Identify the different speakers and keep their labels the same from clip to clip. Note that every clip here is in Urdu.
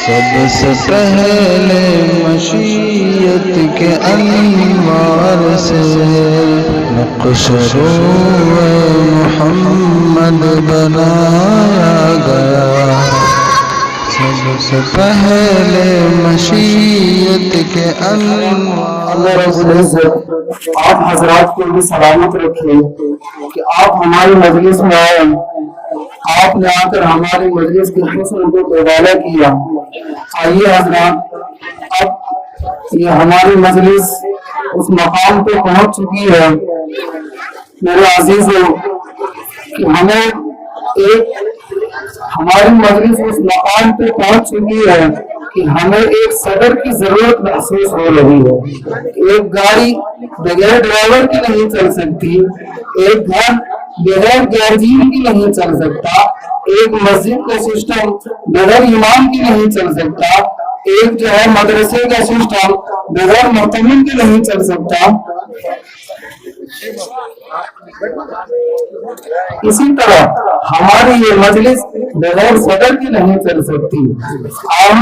Speaker 1: سب سے پہلے مشیت کے انوار سے نقش روح محمد بنایا گیا. سب سے پہلے مشیت کے انوار.
Speaker 2: اللہ رب العزت آپ حضرات کو بھی سلامت رکھے کہ آپ ہماری مجلس میں آئے. آپ نے آ کر ہماری مجلس کے حسن کو دوبالا کیا. آئیے حضرات، اب یہ ہماری مجلس اس مقام پہ پہنچ چکی ہے میرے عزیزوں کہ ہماری مجلس اس مقام پہ پہنچ چکی ہے کہ ہمیں ایک صدر کی ضرورت محسوس ہو رہی ہے. ایک گاڑی بغیر ڈرائیور کی نہیں چل سکتی، ایک گھر بغیر گارجین کی نہیں چل سکتا، ایک مسجد کا سسٹم بغیر امام کی نہیں چل سکتا، ایک جو ہے مدرسے کا سسٹم بغیر محتمم کی نہیں چل سکتا. اسی طرح ہماری یہ مجلس بغیر صدر کی نہیں چل سکتی. ہم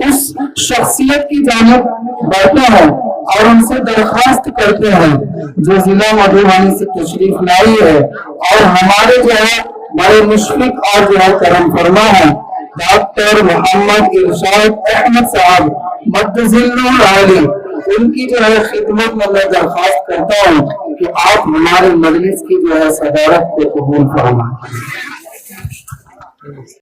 Speaker 2: اس شخصیت کی جانب بڑھتے ہیں اور ان سے درخواست کرتے ہیں جو ضلع مدھوبنی سے تشریف لائی ہے اور ہمارے جو ہے بڑے مشفق اور جو ہے کرم فرما ہے ڈاکٹر محمد ارشاد احمد صاحب مدظلہ عالی. ان کی جو ہے خدمت میں میں درخواست کرتا ہوں کہ آپ ہمارے مجلس کی جو ہے صدارت کو قبول فرمائیں.